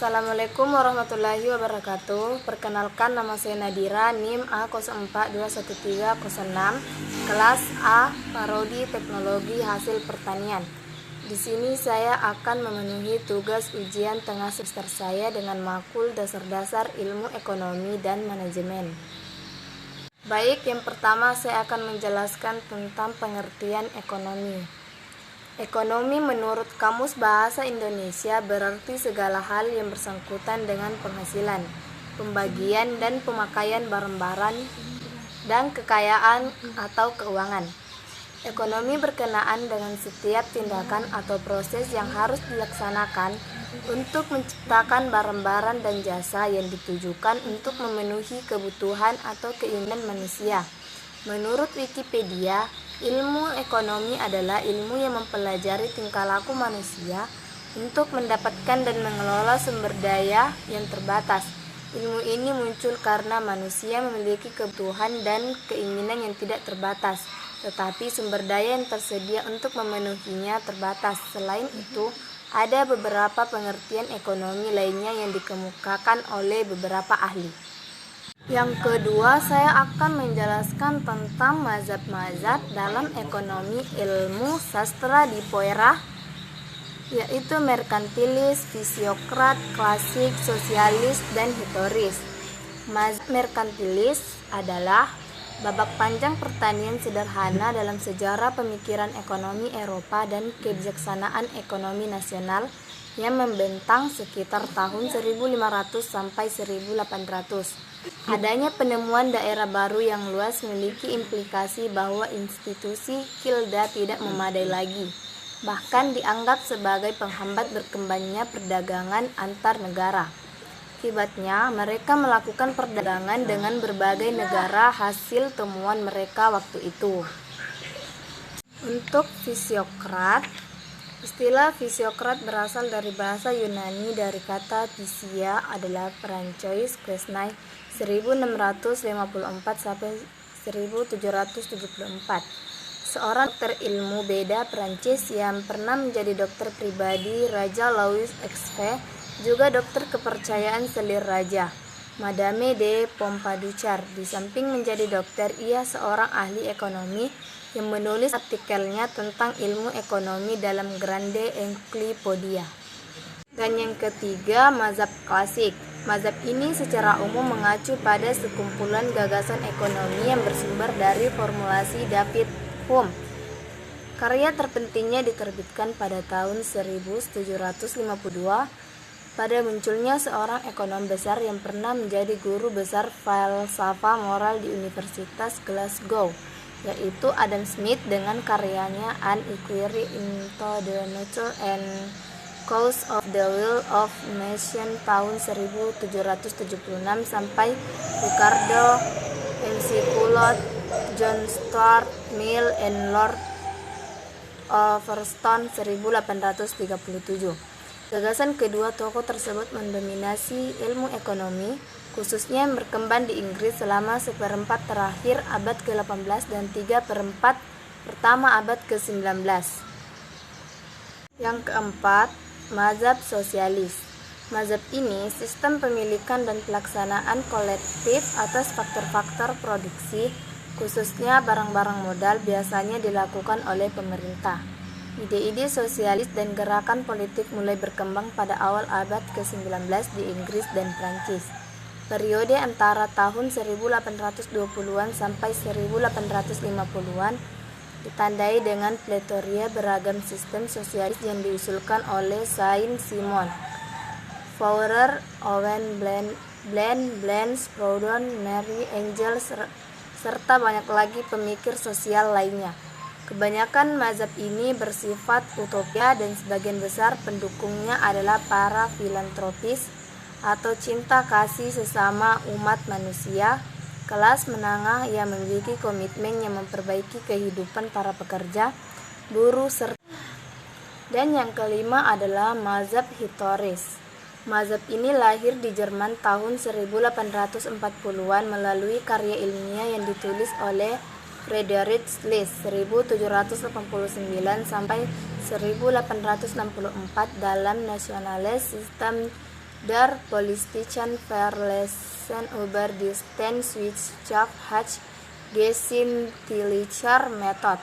Assalamualaikum warahmatullahi wabarakatuh. Perkenalkan, nama saya Nadira, NIM A0421306, kelas A, Prodi Teknologi Hasil Pertanian. Di sini saya akan memenuhi tugas ujian tengah semester saya dengan makul dasar-dasar ilmu ekonomi dan manajemen. Baik, yang pertama saya akan menjelaskan tentang pengertian ekonomi. Ekonomi menurut Kamus Bahasa Indonesia berarti segala hal yang bersangkutan dengan penghasilan, pembagian dan pemakaian barang-barang, dan kekayaan atau keuangan. Ekonomi berkenaan dengan setiap tindakan atau proses yang harus dilaksanakan untuk menciptakan barang-barang dan jasa yang ditujukan untuk memenuhi kebutuhan atau keinginan manusia. Menurut Wikipedia, ilmu ekonomi adalah ilmu yang mempelajari tingkah laku manusia untuk mendapatkan dan mengelola sumber daya yang terbatas. Ilmu ini muncul karena manusia memiliki kebutuhan dan keinginan yang tidak terbatas, tetapi sumber daya yang tersedia untuk memenuhinya terbatas. Selain itu, ada beberapa pengertian ekonomi lainnya yang dikemukakan oleh beberapa ahli. Yang kedua, saya akan menjelaskan tentang mazhab-mazhab dalam ekonomi ilmu sastra di Poera, yaitu merkantilis, fisiokrat, klasik, sosialis, dan historis. Mazhab merkantilis adalah babak panjang pertanian sederhana dalam sejarah pemikiran ekonomi Eropa dan kebijaksanaan ekonomi nasional yang membentang sekitar tahun 1500 sampai 1800. Adanya penemuan daerah baru yang luas memiliki implikasi bahwa institusi Kilda tidak memadai lagi, bahkan dianggap sebagai penghambat berkembangnya perdagangan antar negara. Akibatnya, mereka melakukan perdagangan dengan berbagai negara hasil temuan mereka waktu itu. Untuk fisiokrat, istilah fisiokrat berasal dari bahasa Yunani dari kata phisia adalah Francois Quesnay 1654 sampai 1774. Seorang dokter ilmu beda Prancis yang pernah menjadi dokter pribadi Raja Louis XVI, juga dokter kepercayaan selir raja, Madame de Pompadour. Di samping menjadi dokter, ia seorang ahli ekonomi yang menulis artikelnya tentang ilmu ekonomi dalam Grande Encyclopedia. Dan yang ketiga, mazhab klasik. Mazhab ini secara umum mengacu pada sekumpulan gagasan ekonomi yang bersumber dari formulasi David Hume. Karya terpentingnya diterbitkan pada tahun 1752 pada munculnya seorang ekonom besar yang pernah menjadi guru besar falsafah moral di Universitas Glasgow, yaitu Adam Smith dengan karyanya An Inquiry into the Nature and Cause of the Will of Nations tahun 1776 sampai Ricardo Encyclopedia John Stuart Mill and Lord Overstone 1837. Gagasan kedua tokoh tersebut mendominasi ilmu ekonomi, khususnya yang berkembang di Inggris selama seperempat terakhir abad ke-18 dan 3/4 pertama abad ke-19. Yang keempat, mazhab sosialis. Mazhab ini sistem pemilikan dan pelaksanaan kolektif atas faktor-faktor produksi, khususnya barang-barang modal, biasanya dilakukan oleh pemerintah. Ide-ide sosialis dan gerakan politik mulai berkembang pada awal abad ke-19 di Inggris dan Prancis. Periode antara tahun 1820-an sampai 1850-an ditandai dengan pletoria beragam sistem sosialis yang diusulkan oleh Saint-Simon, Fourier, Owen Blanche, Proudhon, Mary Angels, serta banyak lagi pemikir sosial lainnya. Kebanyakan mazhab ini bersifat utopia dan sebagian besar pendukungnya adalah para filantropis atau cinta kasih sesama umat manusia, kelas menengah yang memiliki komitmen yang memperbaiki kehidupan para pekerja, buruh, serta. Dan yang kelima adalah mazhab historis. Mazhab ini lahir di Jerman tahun 1840-an melalui karya ilmiah yang ditulis oleh Friedrich List 1789 sampai 1864 dalam Nationales System Der politischen Verlässen über die Staatswirtschaft hat Geschichtlicher Method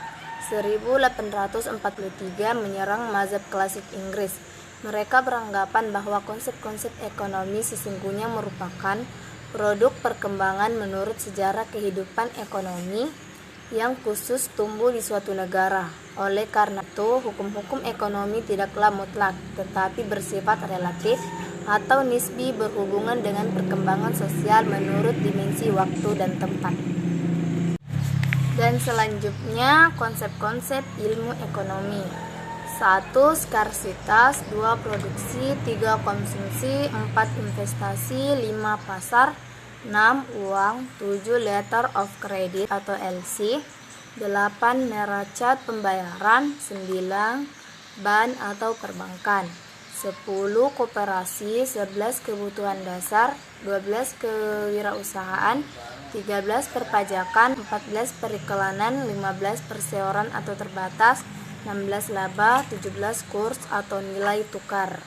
1843 menyerang mazhab klasik Inggris. Mereka beranggapan bahwa konsep-konsep ekonomi sesungguhnya merupakan produk perkembangan menurut sejarah kehidupan ekonomi yang khusus tumbuh di suatu negara. Oleh karena itu, hukum-hukum ekonomi tidaklah mutlak, tetapi bersifat relatif atau nisbi, berhubungan dengan perkembangan sosial menurut dimensi waktu dan tempat. Dan selanjutnya, konsep-konsep ilmu ekonomi. 1. Skarsitas, 2. Produksi, 3. Konsumsi, 4. Investasi, 5. Pasar, 6. Uang, 7. Letter of Credit atau LC, 8. neraca pembayaran, 9. Bank atau perbankan, 10. Koperasi, 11. Kebutuhan dasar, 12. Kewirausahaan, 13. Perpajakan, 14. Periklanan, 15. Perseroan atau terbatas, 16. Laba, 17. Kurs atau nilai tukar.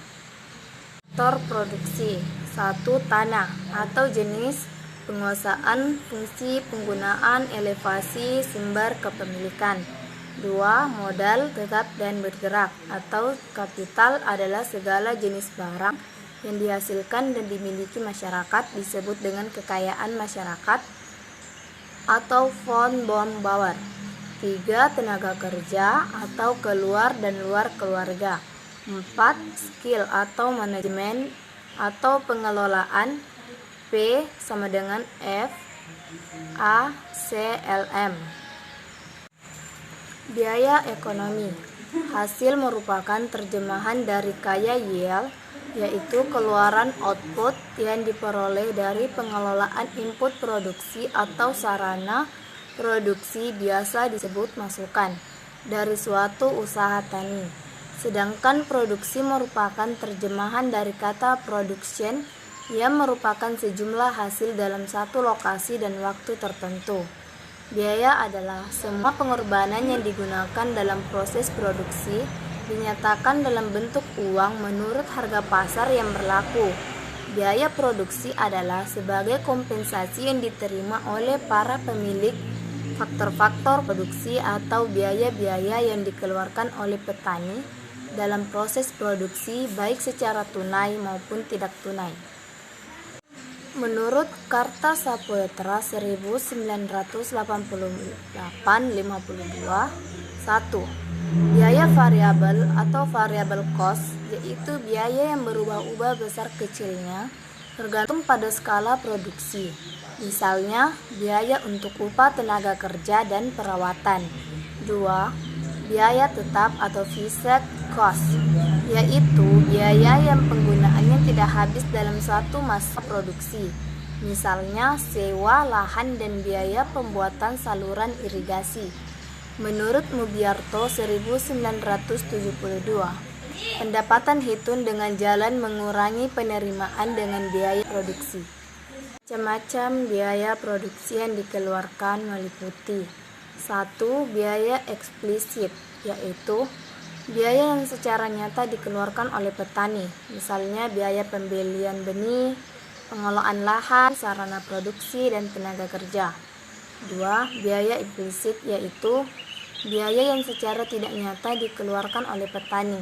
Faktor produksi. 1. Tanah atau jenis penguasaan, fungsi penggunaan, elevasi, sumber kepemilikan. 2. Modal tetap dan bergerak atau kapital adalah segala jenis barang yang dihasilkan dan dimiliki masyarakat, disebut dengan kekayaan masyarakat atau von Bauer. 3. Tenaga kerja atau keluar dan luar keluarga. 4. Skill atau manajemen atau pengelolaan. P sama dengan F A C L M. Biaya ekonomi. Hasil merupakan terjemahan dari kaya yield, yaitu keluaran output yang diperoleh dari pengelolaan input produksi atau sarana produksi, biasa disebut masukan, dari suatu usaha tani. Sedangkan produksi merupakan terjemahan dari kata production yang merupakan sejumlah hasil dalam satu lokasi dan waktu tertentu. Biaya adalah semua pengorbanan yang digunakan dalam proses produksi dinyatakan dalam bentuk uang menurut harga pasar yang berlaku. Biaya produksi adalah sebagai kompensasi yang diterima oleh para pemilik faktor-faktor produksi atau biaya-biaya yang dikeluarkan oleh petani dalam proses produksi, baik secara tunai maupun tidak tunai. Menurut Karta Sapoetra 1988-52, 1. Biaya variabel atau variable cost, yaitu biaya yang berubah-ubah besar kecilnya tergantung pada skala produksi. Misalnya, biaya untuk upah tenaga kerja dan perawatan. 2. Biaya tetap atau fixed cost, yaitu biaya yang penggunaannya tidak habis dalam suatu masa produksi. Misalnya, sewa lahan dan biaya pembuatan saluran irigasi. Menurut Mubiarto 1972, pendapatan hitung dengan jalan mengurangi penerimaan dengan biaya produksi. Macam-macam biaya produksi yang dikeluarkan meliputi: 1. Biaya eksplisit, yaitu biaya yang secara nyata dikeluarkan oleh petani, misalnya biaya pembelian benih, pengolahan lahan, sarana produksi, dan tenaga kerja. 2. Biaya implisit, yaitu biaya yang secara tidak nyata dikeluarkan oleh petani,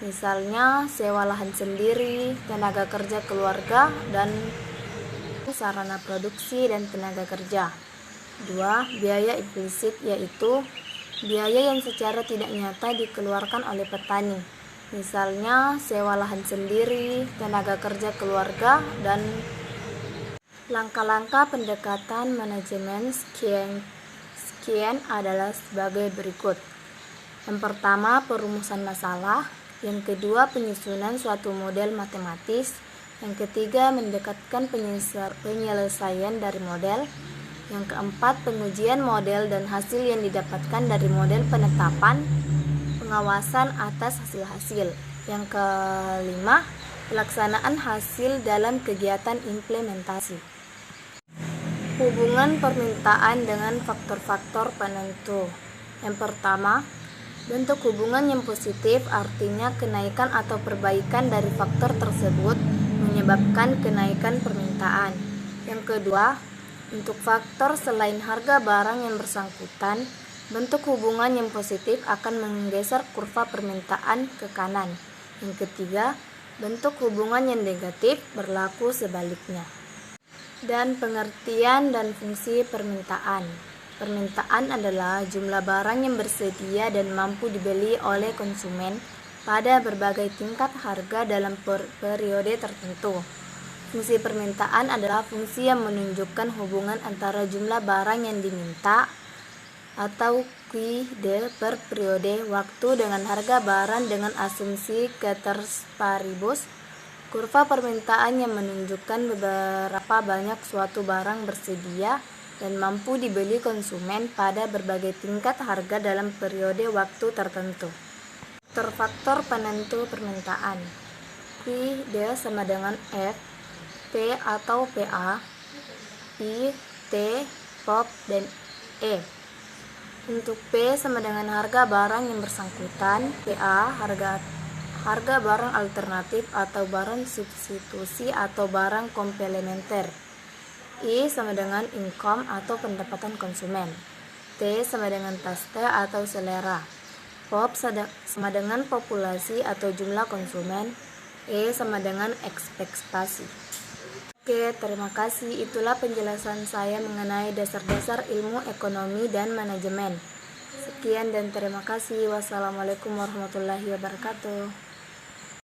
misalnya sewa lahan sendiri, tenaga kerja keluarga, dan sarana produksi dan tenaga kerja. 2. Biaya implisit, yaitu biaya yang secara tidak nyata dikeluarkan oleh petani, misalnya sewa lahan sendiri, tenaga kerja keluarga, dan langkah-langkah pendekatan manajemen sekian adalah sebagai berikut. Yang pertama, perumusan masalah. Yang kedua, penyusunan suatu model matematis. Yang ketiga, mendekatkan penyelesaian dari model. Yang keempat, pengujian model dan hasil yang didapatkan dari model, penetapan, pengawasan atas hasil-hasil. Yang kelima, pelaksanaan hasil dalam kegiatan implementasi. Hubungan permintaan dengan faktor-faktor penentu. Yang pertama, bentuk hubungan yang positif artinya kenaikan atau perbaikan dari faktor tersebut menyebabkan kenaikan permintaan. Yang kedua, untuk faktor selain harga barang yang bersangkutan, bentuk hubungan yang positif akan menggeser kurva permintaan ke kanan. Yang ketiga, bentuk hubungan yang negatif berlaku sebaliknya. Dan pengertian dan fungsi permintaan. Permintaan adalah jumlah barang yang bersedia dan mampu dibeli oleh konsumen pada berbagai tingkat harga dalam periode tertentu. Fungsi permintaan adalah fungsi yang menunjukkan hubungan antara jumlah barang yang diminta atau QD per periode waktu dengan harga barang dengan asumsi ceteris paribus. Kurva permintaan yang menunjukkan beberapa banyak suatu barang bersedia dan mampu dibeli konsumen pada berbagai tingkat harga dalam periode waktu tertentu. Faktor penentu permintaan. QD sama dengan F, P atau PA, I, T, POP, dan E. Untuk P sama dengan harga barang yang bersangkutan, PA harga barang alternatif atau barang substitusi atau barang komplementer. I sama dengan income atau pendapatan konsumen. T sama dengan taste atau selera. POP sama dengan populasi atau jumlah konsumen. E sama dengan ekspektasi. Oke, terima kasih. Itulah penjelasan saya mengenai dasar-dasar ilmu ekonomi dan manajemen. Sekian dan terima kasih. Wassalamualaikum warahmatullahi wabarakatuh.